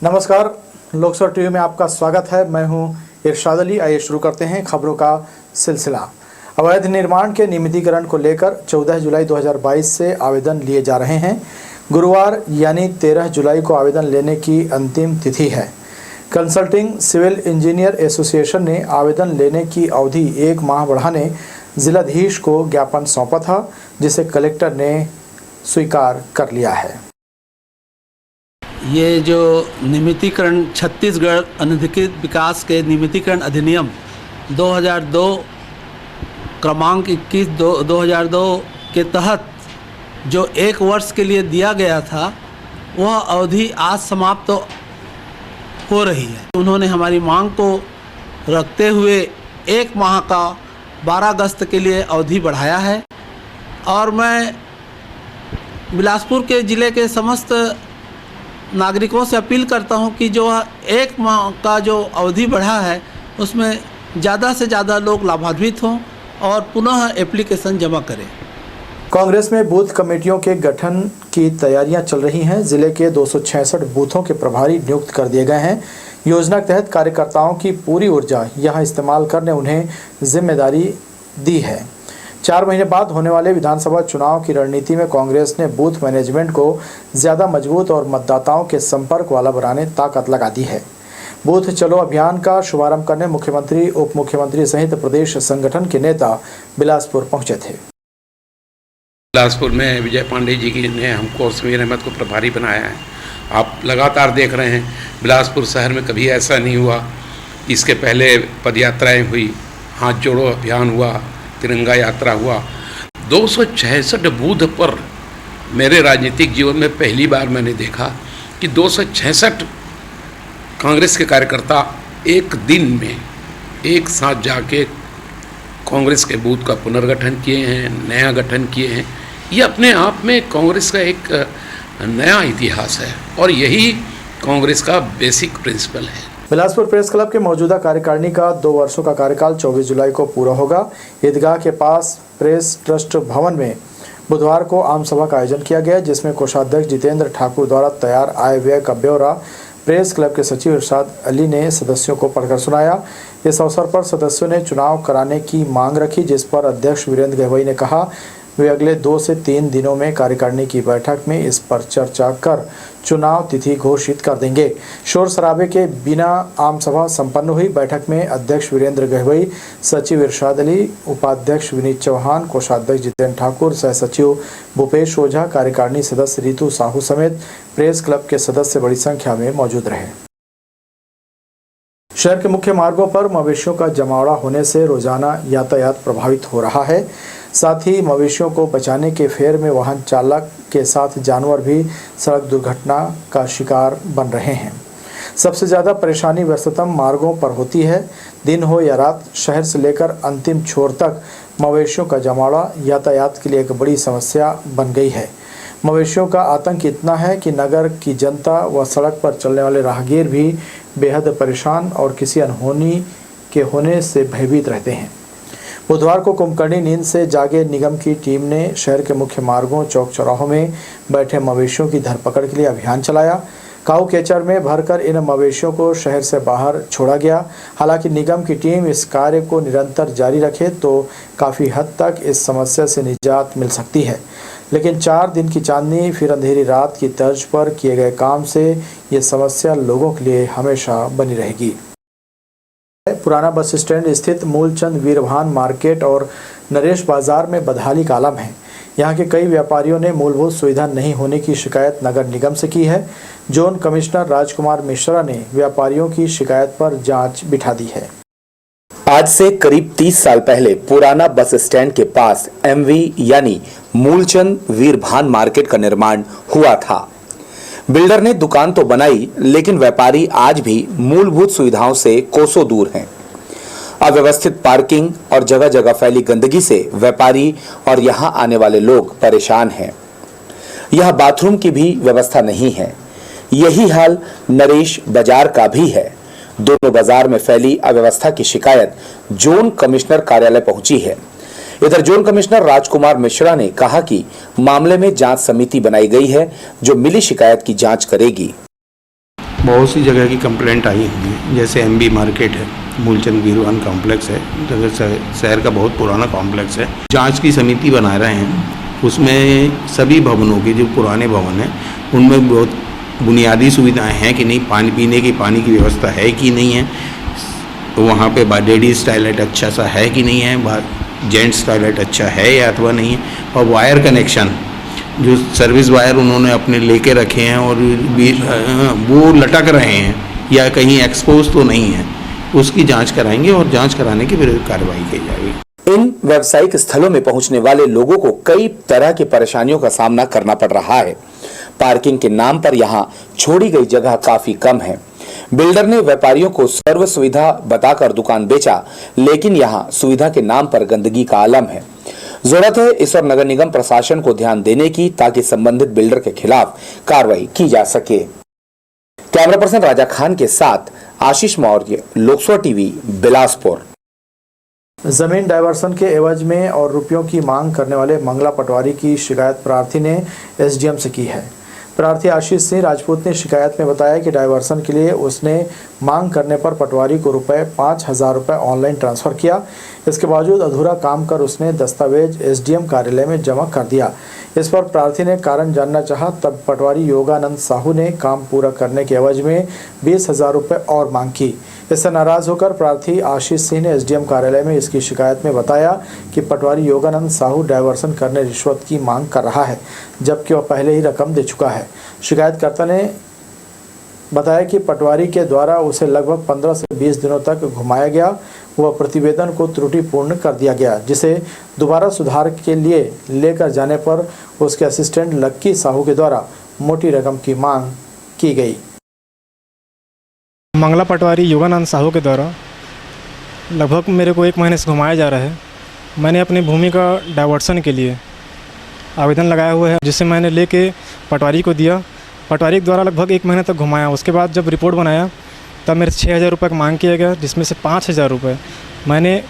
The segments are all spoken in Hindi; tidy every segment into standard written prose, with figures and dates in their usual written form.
नमस्कार, लोकसभा टीवी में आपका स्वागत है। मैं हूं इरशाद अली। आइए शुरू करते हैं खबरों का सिलसिला। अवैध निर्माण के नियमितीकरण को लेकर 14 जुलाई 2022 से आवेदन लिए जा रहे हैं। गुरुवार यानी 13 जुलाई को आवेदन लेने की अंतिम तिथि है। कंसल्टिंग सिविल इंजीनियर एसोसिएशन ने आवेदन लेने की अवधि 1 माह बढ़ाने जिलाधीश को ज्ञापन सौंपा था, जिसे कलेक्टर ने स्वीकार कर लिया है। ये जो नियमितीकरण छत्तीसगढ़ अनधिकृत विकास के नियमितीकरण अधिनियम 2002 क्रमांक 21/2002 के तहत जो 1 वर्ष के लिए दिया गया था, वह अवधि आज समाप्त हो रही है। उन्होंने हमारी मांग को रखते हुए 1 माह का 12 अगस्त के लिए अवधि बढ़ाया है और मैं बिलासपुर के ज़िले के समस्त नागरिकों से अपील करता हूं कि जो 1 माह का जो अवधि बढ़ा है, उसमें ज़्यादा से ज़्यादा लोग लाभान्वित हों और पुनः एप्लीकेशन जमा करें। कांग्रेस में बूथ कमेटियों के गठन की तैयारियां चल रही हैं। जिले के 266 बूथों के प्रभारी नियुक्त कर दिए गए हैं। योजना के तहत कार्यकर्ताओं की पूरी ऊर्जा यहां इस्तेमाल करने उन्हें जिम्मेदारी दी है। 4 महीने बाद होने वाले विधानसभा चुनाव की रणनीति में कांग्रेस ने बूथ मैनेजमेंट को ज़्यादा मजबूत और मतदाताओं के संपर्क वाला बनाने ताकत लगा दी है। बूथ चलो अभियान का शुभारंभ करने मुख्यमंत्री, उप मुख्यमंत्री सहित प्रदेश संगठन के नेता बिलासपुर पहुंचे थे। बिलासपुर में विजय पांडे जी ने हमको और समीर अहमद को प्रभारी बनाया है। आप लगातार देख रहे हैं, बिलासपुर शहर में कभी ऐसा नहीं हुआ। इसके पहले पदयात्राएँ हुई, हाथ जोड़ो अभियान हुआ, तिरंगा यात्रा हुआ। 266 बूथ पर मेरे राजनीतिक जीवन में पहली बार मैंने देखा कि 266 कांग्रेस के कार्यकर्ता एक दिन में एक साथ जाके कांग्रेस के बूथ का पुनर्गठन किए हैं, नया गठन किए हैं। ये अपने आप में कांग्रेस का एक नया इतिहास है और यही कांग्रेस का बेसिक प्रिंसिपल है। बिलासपुर प्रेस क्लब के मौजूदा कार्यकारिणी का 2 वर्षों का कार्यकाल 24 जुलाई को पूरा होगा। ईदगाह के पास प्रेस ट्रस्ट भवन में बुधवार को आम सभा का आयोजन किया गया, जिसमें कोषाध्यक्ष जितेंद्र ठाकुर द्वारा तैयार आय व्यय का ब्यौरा प्रेस क्लब के सचिव इरशाद अली ने सदस्यों को पढ़कर सुनाया। इस अवसर पर सदस्यों ने चुनाव कराने की मांग रखी, जिस पर अध्यक्ष वीरेंद्र गहवई ने कहा वे अगले 2 से 3 दिनों में कार्यकारिणी की बैठक में इस पर चर्चा कर चुनाव तिथि घोषित कर देंगे। शोर शराबे के बिना आम सभा संपन्न हुई। बैठक में अध्यक्ष वीरेंद्र गहवई, सचिव इरशाद अली, उपाध्यक्ष विनीत चौहान, कोषाध्यक्ष जितेंद्र ठाकुर, सह सचिव भूपेश ओझा, कार्यकारिणी सदस्य रितु साहू समेत प्रेस क्लब के सदस्य बड़ी संख्या में मौजूद रहे। शहर के मुख्य मार्गों पर मवेशियों का जमावड़ा होने से रोजाना यातायात प्रभावित हो रहा है। साथ ही मवेशियों को बचाने के फेर में वाहन चालक के साथ जानवर भी सड़क दुर्घटना का शिकार बन रहे हैं। सबसे ज़्यादा परेशानी व्यस्ततम मार्गों पर होती है। दिन हो या रात, शहर से लेकर अंतिम छोर तक मवेशियों का जमावड़ा यातायात के लिए एक बड़ी समस्या बन गई है। मवेशियों का आतंक इतना है कि नगर की जनता व सड़क पर चलने वाले राहगीर भी बेहद परेशान और किसी अनहोनी के होने से भयभीत रहते हैं। बुधवार को कुंभकर्णी नींद से जागे निगम की टीम ने शहर के मुख्य मार्गों, चौक चौराहों में बैठे मवेशियों की धरपकड़ के लिए अभियान चलाया। काऊ केचड़ में भरकर इन मवेशियों को शहर से बाहर छोड़ा गया। हालांकि निगम की टीम इस कार्य को निरंतर जारी रखे तो काफ़ी हद तक इस समस्या से निजात मिल सकती है, लेकिन 4 दिन की चांदनी फिर अंधेरी रात की तर्ज पर किए गए काम से ये समस्या लोगों के लिए हमेशा बनी रहेगी। पुराना बस स्टैंड स्थित मूलचंद वीरभान मार्केट और नरेश बाजार में बदहाली का आलम है। यहाँ के कई व्यापारियों ने मूलभूत सुविधा नहीं होने की शिकायत नगर निगम से की है। जोन कमिश्नर राजकुमार मिश्रा ने व्यापारियों की शिकायत पर जांच बिठा दी है। आज से करीब 30 साल पहले पुराना बस स्टैंड के पास एमवी यानी मूलचंद वीरभान मार्केट का निर्माण हुआ था। बिल्डर ने दुकान तो बनाई, लेकिन व्यापारी आज भी मूलभूत सुविधाओं से कोसों दूर हैं। अव्यवस्थित पार्किंग और जगह जगह फैली गंदगी से व्यापारी और यहां आने वाले लोग परेशान हैं। यह बाथरूम की भी व्यवस्था नहीं है। यही हाल नरेश बाजार का भी है। दोनों बाजार में फैली अव्यवस्था की शिकायत जोन कमिश्नर कार्यालय पहुंची है। इधर जोन कमिश्नर राजकुमार मिश्रा ने कहा कि मामले में जांच समिति बनाई गई है जो मिली शिकायत की जांच करेगी। बहुत सी जगह की कंप्लेंट आई हुई है, जैसे एमबी मार्केट है, मूलचंद वीरवान कॉम्प्लेक्स है, शहर का बहुत पुराना कॉम्प्लेक्स है। जांच की समिति बना रहे हैं, उसमें सभी भवनों के जो पुराने भवन हैं उनमें बहुत बुनियादी सुविधाएं हैं कि नहीं, पानी पीने की पानी की व्यवस्था है कि नहीं है, वहाँ पे लेडीज़ टॉयलेट अच्छा सा है कि नहीं है, जेंट्स टॉयलेट अच्छा है या अथवा नहीं है, और वायर कनेक्शन जो सर्विस वायर उन्होंने अपने लेके रखे हैं और वो लटक रहे हैं या कहीं एक्सपोज तो नहीं है, उसकी जांच कराएंगे और जांच कराने की फिर कार्रवाई की जाएगी। इन व्यावसायिक स्थलों में पहुंचने वाले लोगों को कई तरह की परेशानियों का सामना करना पड़ रहा है। पार्किंग के नाम पर यहां छोड़ी गई जगह काफी कम है। बिल्डर ने व्यापारियों को सर्व सुविधा बताकर दुकान बेचा, लेकिन यहां सुविधा के नाम पर गंदगी का आलम है। जरूरत है इस और नगर निगम प्रशासन को ध्यान देने की, ताकि संबंधित बिल्डर के खिलाफ कार्रवाई की जा सके। कैमरा पर्सन राजा खान के साथ आशीष मौर्य, लोकसभा टीवी, बिलासपुर। जमीन डायवर्सन के एवज में और रुपयों की मांग करने वाले मंगला पटवारी की शिकायत प्रार्थी ने एसडीएम से की है। प्रार्थी आशीष सिंह राजपूत ने शिकायत में बताया कि डायवर्सन के लिए उसने मांग करने पर पटवारी को रुपए 5,000 रुपये ऑनलाइन ट्रांसफ़र किया। इसके बावजूद अधूरा काम कर उसने दस्तावेज एसडीएम कार्यालय में जमा कर दिया। इस पर प्रार्थी ने कारण जानना चाहा, तब पटवारी योगानंद साहू ने काम पूरा करने के एवज में 20,000 रुपये और मांग की। इससे नाराज होकर प्रार्थी आशीष सिंह ने एसडीएम कार्यालय में इसकी शिकायत में बताया कि पटवारी योगानंद साहू डायवर्सन करने रिश्वत की मांग कर रहा है, जबकि वह पहले ही रकम दे चुका है। शिकायतकर्ता ने बताया कि पटवारी के द्वारा उसे लगभग 15 से 20 दिनों तक घुमाया गया। वह प्रतिवेदन को त्रुटिपूर्ण कर दिया गया, जिसे दोबारा सुधार के लिए लेकर जाने पर उसके असिस्टेंट लक्की साहू के द्वारा मोटी रकम की मांग की गई। मंगला पटवारी योगानंद साहू के द्वारा लगभग मेरे को 1 महीने से घुमाया जा रहा है। मैंने अपनी भूमि का डाइवर्सन के लिए आवेदन लगाया हुआ है, जिसे मैंने लेके पटवारी को दिया। पटवारी के द्वारा लगभग 1 महीने तक घुमाया। उसके बाद जब रिपोर्ट बनाया तब मेरे 6,000 रुपये का मांग किया गया, जिसमें से 5,000 रुपये मैंने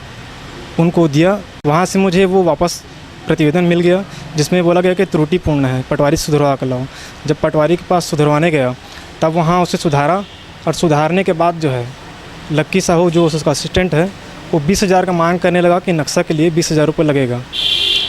उनको दिया। वहाँ से मुझे वो वापस प्रतिवेदन मिल गया, जिसमें बोला गया कि त्रुटिपूर्ण है, पटवारी सुधरवा कर लाओ। जब पटवारी के पास सुधरवाने गया तब वहाँ उसे सुधारा, और सुधारने के बाद जो है लक्की साहू जो उसका असिस्टेंट है वो 20,000 का मांग करने लगा कि नक्शा के लिए 20,000 रुपये लगेगा।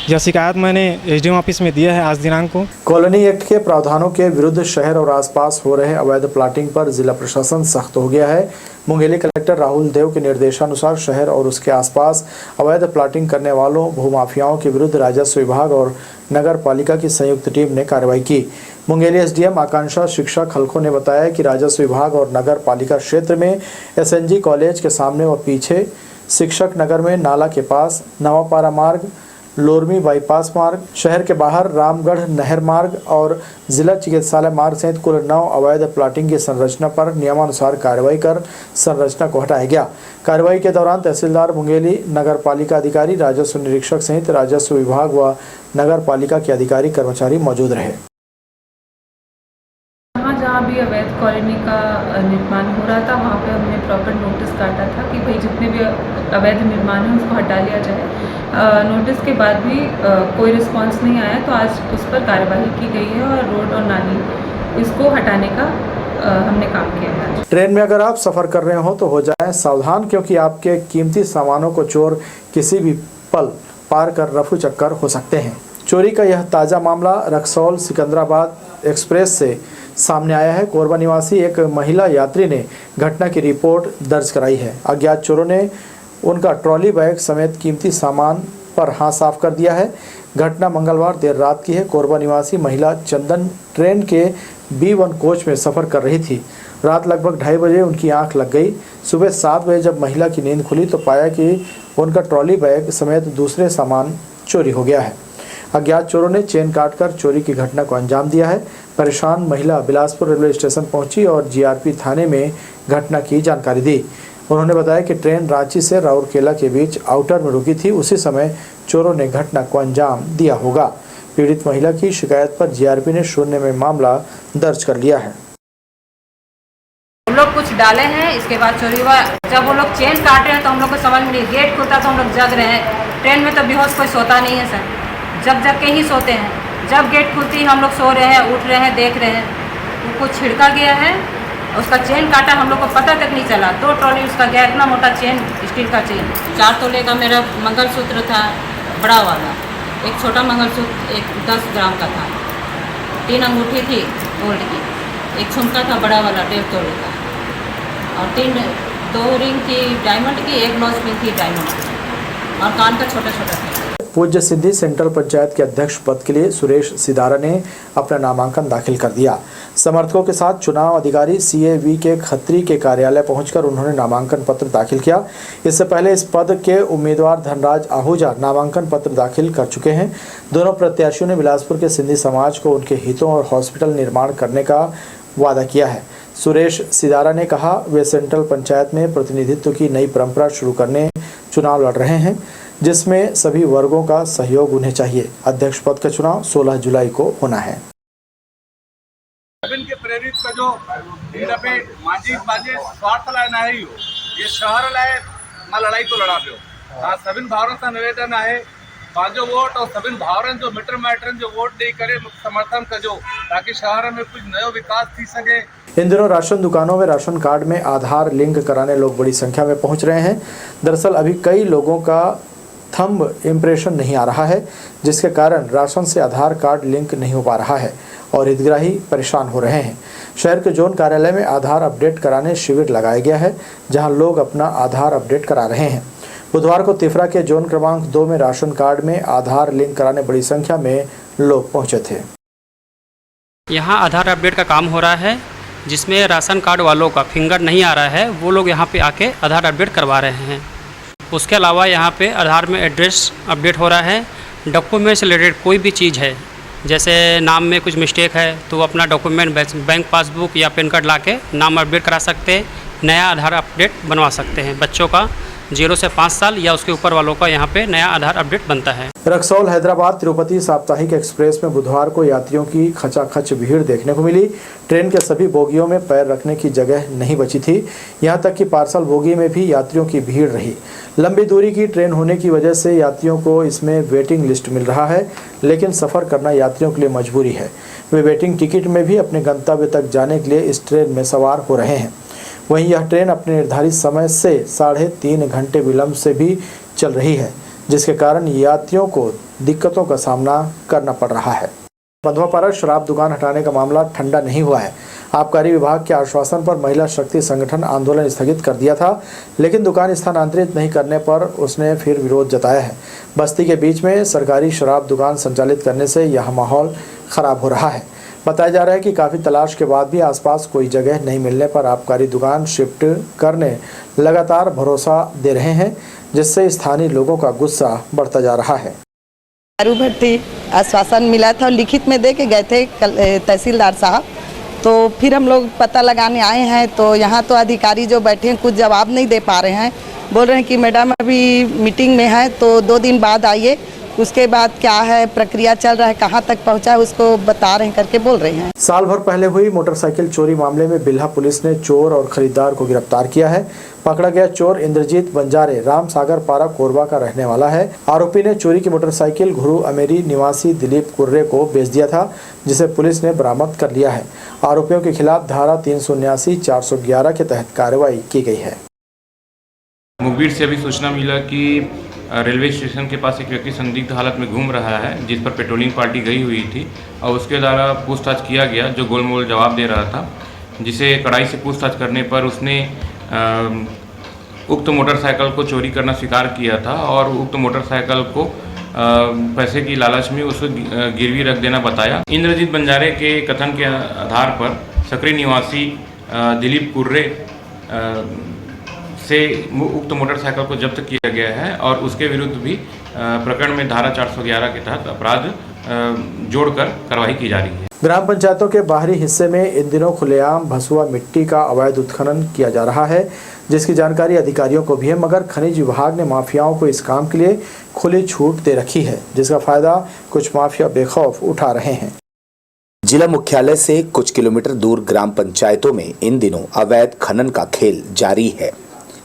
यह शिकायत मैंने एसडीएम ऑफिस में दिया है आज दिनांक को। कॉलोनी एक्ट के प्रावधानों के विरुद्ध शहर और आसपास हो रहे अवैध प्लाटिंग पर जिला प्रशासन सख्त हो गया है। मुंगेली कलेक्टर राहुल देव के निर्देशानुसार शहर और उसके आसपास अवैध प्लाटिंग करने वालों भूमाफियाओं के विरुद्ध राजस्व विभाग और नगर पालिका की संयुक्त टीम ने कार्रवाई की। मुंगेली एसडीएम आकांक्षा शिक्षा खलखो ने बताया कि राजस्व विभाग और नगर पालिका क्षेत्र में एसएनजी कॉलेज के सामने व पीछे, शिक्षक नगर में नाला के पास, नवापारा मार्ग, लोरमी बाईपास मार्ग, शहर के बाहर रामगढ़ नहर मार्ग और जिला चिकित्सालय मार्ग सहित कुल 9 अवैध प्लाटिंग की संरचना पर नियमानुसार कार्रवाई कर संरचना को हटाया गया। कार्रवाई के दौरान तहसीलदार मुंगेली, नगर पालिका अधिकारी, राजस्व निरीक्षक सहित राजस्व विभाग व नगर पालिका के अधिकारी कर्मचारी मौजूद रहे। जहाँ भी अवैध कॉलोनी का निर्माण हो रहा था वहाँ पे हमने प्रॉपर नोटिस काटा था कि भाई जितने भी अवैध निर्माण है उसको हटा लिया जाए। नोटिस के बाद भी कोई रिस्पांस नहीं आया, तो आज उस पर कार्यवाही की गई है और रोड और नाली इसको हटाने का हमने काम किया है। ट्रेन में अगर आप सफ़र कर रहे हो तो हो जाएं सावधान, क्योंकि आपके कीमती सामानों को चोर किसी भी पल पार कर रफू चक्कर हो सकते हैं। चोरी का यह ताज़ा मामला रक्सौल सिकंदराबाद एक्सप्रेस से सामने आया है। कोरबा निवासी एक महिला यात्री ने घटना की रिपोर्ट दर्ज कराई है। अज्ञात चोरों ने उनका ट्रॉली बैग समेत कीमती सामान पर हाथ साफ कर दिया है। घटना मंगलवार देर रात की है। कोरबा निवासी महिला चंदन ट्रेन के B1 कोच में सफ़र कर रही थी। रात लगभग 2:30 बजे उनकी आंख लग गई। सुबह 7 बजे जब महिला की नींद खुली तो पाया कि उनका ट्रॉली बैग समेत दूसरे सामान चोरी हो गया है। अज्ञात चोरों ने चेन काटकर चोरी की घटना को अंजाम दिया है। परेशान महिला बिलासपुर रेलवे स्टेशन पहुंची और जीआरपी थाने में घटना की जानकारी दी। उन्होंने बताया कि ट्रेन रांची से राउरकेला के बीच आउटर में रुकी थी। उसी समय चोरों ने घटना को अंजाम दिया होगा। पीड़ित महिला की शिकायत पर जीआरपी ने 0 में मामला दर्ज कर लिया है। हम लोग कुछ डाले हैं, इसके बाद चोरी हुआ। जब वो लोग चेन काट रहे हैं तो हम लोग को समझ में नहीं, गेट खुलता तो हम लोग जग रहे हैं। ट्रेन में तो बेहोश कोई सोता नहीं है सर, जग के ही सोते हैं। जब गेट खुलती हम लोग सो रहे हैं, उठ रहे हैं, देख रहे हैं। उनको छिड़का गया है उसका चेन काटा, हम लोग को पता तक नहीं चला। 2 ट्रॉली उसका गया, इतना मोटा चेन, स्टील का चेन। 4 तोले का मेरा मंगलसूत्र था, बड़ा वाला। एक छोटा मंगलसूत्र 10 ग्राम का था। 3 अंगूठी थी गोल्ड की। एक झुमका था बड़ा वाला 1.5 तोले का। और 2 रिंग थी डायमंड की, 1 नॉच पिन थी डायमंड की। और कान का छोटा छोटा था। पूज्य सिद्धि सेंट्रल पंचायत के अध्यक्ष पद के लिए सुरेश सिदारा ने अपना नामांकन दाखिल कर दिया। समर्थकों के साथ चुनाव अधिकारी CAV के खत्री के कार्यालय पहुंचकर उन्होंने नामांकन पत्र दाखिल किया। इससे पहले इस पद के उम्मीदवार धनराज आहूजा नामांकन पत्र दाखिल कर चुके हैं। दोनों प्रत्याशियों ने बिलासपुर के सिंधी समाज को उनके हितों और हॉस्पिटल निर्माण करने का वादा किया है। सुरेश सिदारा ने कहा, वे सेंट्रल पंचायत में प्रतिनिधित्व की नई परंपरा शुरू करने चुनाव लड़ रहे हैं, जिसमें सभी वर्गों का सहयोग उन्हें चाहिए। अध्यक्ष पद का चुनाव 16 जुलाई को होना है। के प्रेरित का जो मांझी बाजे स्वार्थ लाए ना ही हो, ये शहर लाए ना लड़ाई तो लड़ा दो। सभी भावरों का निवेदन है, बाजो वोट और सभी भावरन जो मीटर मैटरन जो वोट नहीं करे समर्थन कजो, ताकि शहर में कुछ नयो विकास थी सके। इन दिनों राशन दुकानों में राशन कार्ड में आधार लिंक कराने लोग बड़ी संख्या में पहुंच रहे हैं। दरअसल अभी कई लोगों का थंब इम्प्रेशन नहीं आ रहा है, जिसके कारण राशन से आधार कार्ड लिंक नहीं हो पा रहा है और हितग्राही परेशान हो रहे हैं। शहर के जोन कार्यालय में आधार अपडेट कराने शिविर लगाया गया है, जहां लोग अपना आधार अपडेट करा रहे हैं। बुधवार को तिफरा के जोन क्रमांक 2 में राशन कार्ड में आधार लिंक कराने बड़ी संख्या में लोग पहुंचे थे। यहाँ आधार अपडेट का काम हो रहा है, जिसमें राशन कार्ड वालों का फिंगर नहीं आ रहा है, वो लोग यहाँ पे आके आधार अपडेट करवा रहे हैं। उसके अलावा यहाँ पे आधार में एड्रेस अपडेट हो रहा है। डॉक्यूमेंट से रिलेटेड कोई भी चीज़ है, जैसे नाम में कुछ मिस्टेक है तो अपना डॉक्यूमेंट बैंक पासबुक या पैन कार्ड लाके नाम अपडेट करा सकते हैं, नया आधार अपडेट बनवा सकते हैं। बच्चों का 0 से 5 साल या उसके ऊपर वालों का यहाँ पे नया आधार अपडेट बनता है। रक्सौल हैदराबाद तिरुपति साप्ताहिक एक्सप्रेस में बुधवार को यात्रियों की खचाखच भीड़ देखने को मिली। ट्रेन के सभी बोगियों में पैर रखने की जगह नहीं बची थी, यहाँ तक कि पार्सल बोगी में भी यात्रियों की भीड़ रही। लंबी दूरी की ट्रेन होने की वजह से यात्रियों को इसमें वेटिंग लिस्ट मिल रहा है, लेकिन सफ़र करना यात्रियों के लिए मजबूरी है। वे वेटिंग टिकट में भी अपने गंतव्य तक जाने के लिए इस ट्रेन में सवार हो रहे हैं। वहीं यह ट्रेन अपने निर्धारित समय से 3.5 घंटे विलंब से भी चल रही है, जिसके कारण यात्रियों को दिक्कतों का सामना करना पड़ रहा है। बंधुआ पर शराब दुकान हटाने का मामला ठंडा नहीं हुआ है। आबकारी विभाग के आश्वासन पर महिला शक्ति संगठन आंदोलन स्थगित कर दिया था, लेकिन दुकान स्थानांतरित नहीं करने पर उसने फिर विरोध जताया है। बस्ती के बीच में सरकारी शराब दुकान संचालित करने से यह माहौल खराब हो रहा है। बताया जा रहा है कि काफ़ी तलाश के बाद भी आसपास कोई जगह नहीं मिलने पर आबकारी दुकान शिफ्ट करने लगातार भरोसा दे रहे हैं, जिससे स्थानीय लोगों का गुस्सा बढ़ता जा रहा है। दारू भट्टी आश्वासन मिला था और लिखित में दे के गए थे तहसीलदार साहब, तो फिर हम लोग पता लगाने आए हैं तो यहाँ तो अधिकारी जो बैठे हैं कुछ जवाब नहीं दे पा रहे हैं। बोल रहे हैं कि मैडम अभी मीटिंग में है तो 2 दिन बाद आइए, उसके बाद क्या है प्रक्रिया चल रहा है, कहाँ तक पहुँचा है उसको बता रहे हैं करके बोल रहे हैं। साल भर पहले हुई मोटरसाइकिल चोरी मामले में बिल्हा पुलिस ने चोर और खरीदार को गिरफ्तार किया है। पकड़ा गया चोर इंद्रजीत बंजारे राम सागर पारा कोरबा का रहने वाला है। आरोपी ने चोरी की मोटरसाइकिल घुरु अमेरी निवासी दिलीप कुर्रे को बेच दिया था, जिसे पुलिस ने बरामद कर लिया है। आरोपियों के खिलाफ धारा 379, 411 के तहत कार्रवाई की गई है। मुखबिर से अभी सूचना मिला कि रेलवे स्टेशन के पास एक व्यक्ति संदिग्ध हालत में घूम रहा है, जिस पर पेट्रोलिंग पार्टी गई हुई थी और उसके द्वारा पूछताछ किया गया, जो गोलमोल जवाब दे रहा था, जिसे कड़ाई से पूछताछ करने पर उसने उक्त मोटरसाइकिल को चोरी करना स्वीकार किया था और उक्त मोटरसाइकिल को पैसे की लालच में उसको गिरवी रख देना बताया। इंद्रजीत बंजारे के कथन के आधार पर सकरी निवासी दिलीप कुर्रे से उक्त मोटरसाइकिल को जब्त किया गया है और उसके विरुद्ध भी प्रकरण में धारा 411 के तहत अपराध जोड़कर कार्रवाई की जा रही है। ग्राम पंचायतों के बाहरी हिस्से में इन दिनों खुलेआम भसुआ मिट्टी का अवैध उत्खनन किया जा रहा है, जिसकी जानकारी अधिकारियों को भी है, मगर खनिज विभाग ने माफियाओं को इस काम के लिए खुली छूट दे रखी है, जिसका फायदा कुछ माफिया बेखौफ उठा रहे हैं। जिला मुख्यालय से कुछ किलोमीटर दूर ग्राम पंचायतों में इन दिनों अवैध खनन का खेल जारी है।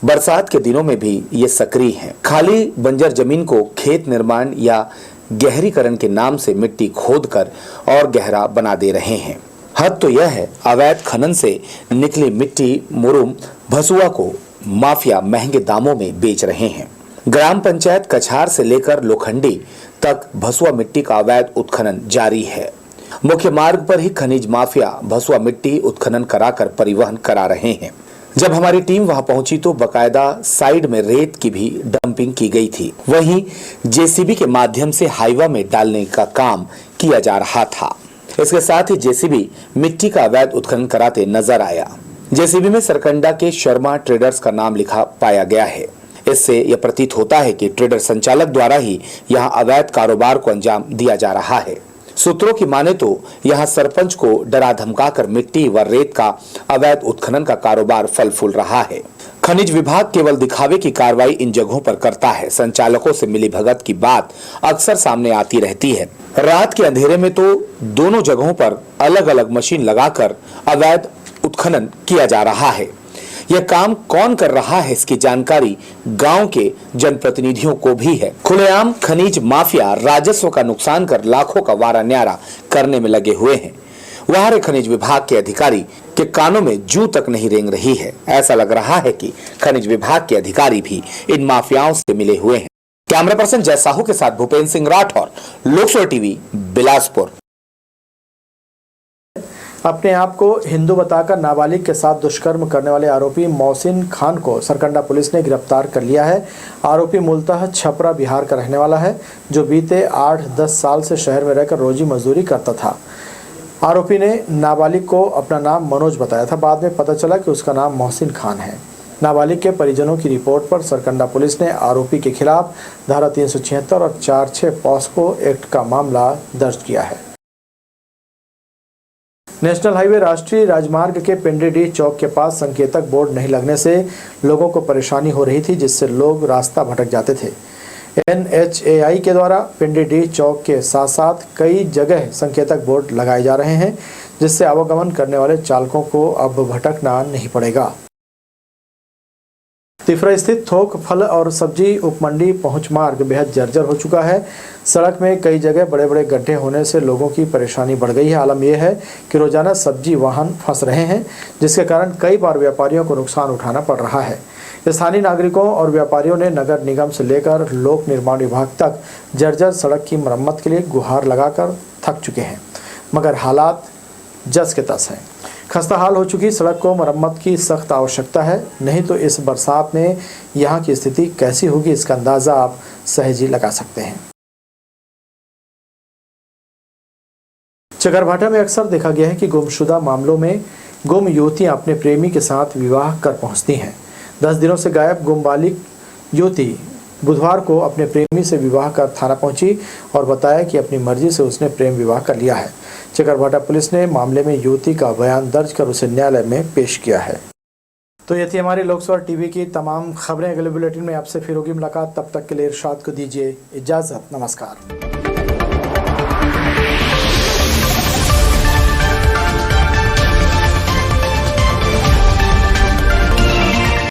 बरसात के दिनों में भी ये सक्रिय हैं। खाली बंजर जमीन को खेत निर्माण या गहरीकरण के नाम से मिट्टी खोदकर और गहरा बना दे रहे हैं। हद तो यह है, अवैध खनन से निकली मिट्टी, मुरुम, भसुआ को माफिया महंगे दामों में बेच रहे हैं। ग्राम पंचायत कछार से लेकर लोखंडी तक भसुआ मिट्टी का अवैध उत्खनन जारी है। मुख्य मार्ग पर ही खनिज माफिया भसुआ मिट्टी उत्खनन कराकर परिवहन करा रहे हैं। जब हमारी टीम वहां पहुंची तो बकायदा साइड में रेत की भी डंपिंग की गई थी। वहीं जेसीबी के माध्यम से हाईवा में डालने का काम किया जा रहा था। इसके साथ ही जेसीबी मिट्टी का अवैध उत्खनन कराते नजर आया। जेसीबी में सरकंडा के शर्मा ट्रेडर्स का नाम लिखा पाया गया है। इससे यह प्रतीत होता है कि ट्रेडर संचालक द्वारा ही यहां अवैध कारोबार को अंजाम दिया जा रहा है। सूत्रों की माने तो यहां सरपंच को डरा धमकाकर मिट्टी व रेत का अवैध उत्खनन का कारोबार फल फूल रहा है। खनिज विभाग केवल दिखावे की कार्रवाई इन जगहों पर करता है। संचालकों से मिली भगत की बात अक्सर सामने आती रहती है। रात के अंधेरे में तो दोनों जगहों पर अलग अलग मशीन लगाकर अवैध उत्खनन किया जा रहा है। यह काम कौन कर रहा है, इसकी जानकारी गांव के जनप्रतिनिधियों को भी है। खुलेआम खनिज माफिया राजस्व का नुकसान कर लाखों का वारा न्यारा करने में लगे हुए हैं। वहां खनिज विभाग के अधिकारी के कानों में जू तक नहीं रेंग रही है। ऐसा लग रहा है कि खनिज विभाग के अधिकारी भी इन माफियाओं से मिले हुए हैं। कैमरा पर्सन जय साहू के साथ भूपेंद्र सिंह राठौर, लोकसभा टीवी, बिलासपुर। अपने आप को हिंदू बताकर नाबालिग के साथ दुष्कर्म करने वाले आरोपी मोहसिन खान को सरकंडा पुलिस ने गिरफ्तार कर लिया है। आरोपी मूलतः छपरा बिहार का रहने वाला है, जो बीते 8-10 साल से शहर में रहकर रोजी मजदूरी करता था। आरोपी ने नाबालिग को अपना नाम मनोज बताया था। बाद में पता चला कि उसका नाम मोहसिन खान है। नाबालिग के परिजनों की रिपोर्ट पर सरकंडा पुलिस ने आरोपी के खिलाफ धारा 376 और 46 पॉस्को एक्ट का मामला दर्ज किया है। नेशनल हाईवे राष्ट्रीय राजमार्ग के पिंडीडीह चौक के पास संकेतक बोर्ड नहीं लगने से लोगों को परेशानी हो रही थी, जिससे लोग रास्ता भटक जाते थे। NHAI के द्वारा पिंडीडीह चौक के साथ साथ कई जगह संकेतक बोर्ड लगाए जा रहे हैं, जिससे आवागमन करने वाले चालकों को अब भटकना नहीं पड़ेगा। तिफरा स्थित थोक फल और सब्जी उपमंडी पहुंच मार्ग बेहद जर्जर हो चुका है। सड़क में कई जगह बड़े बड़े गड्ढे होने से लोगों की परेशानी बढ़ गई है। आलम यह है कि रोजाना सब्जी वाहन फंस रहे हैं, जिसके कारण कई बार व्यापारियों को नुकसान उठाना पड़ रहा है। स्थानीय नागरिकों और व्यापारियों ने नगर निगम से लेकर लोक निर्माण विभाग तक जर्जर सड़क की मरम्मत के लिए गुहार लगाकर थक चुके हैं, मगर हालात जस के तस हैं। खस्ता हाल हो चुकी सड़क को मरम्मत की सख्त आवश्यकता है, नहीं तो इस बरसात में यहाँ की स्थिति कैसी होगी, इसका अंदाज़ा आप सहज ही लगा सकते हैं। चकरभाटा में अक्सर देखा गया है कि गुमशुदा मामलों में गुम युवतियां अपने प्रेमी के साथ विवाह कर पहुंचती हैं। 10 दिनों से गायब गुम बालिग युवती बुधवार को अपने प्रेमी से विवाह कर थाना पहुंची और बताया कि अपनी मर्जी से उसने प्रेम विवाह कर लिया है। चकरभाटा पुलिस ने मामले में युवती का बयान दर्ज कर उसे न्यायालय में पेश किया है। तो ये थी हमारी लोकसभा टीवी की तमाम खबरें। अगले बुलेटिन में आपसे फिर होगी मुलाकात। तब तक के लिए इरशाद को दीजिए इजाज़त। नमस्कार।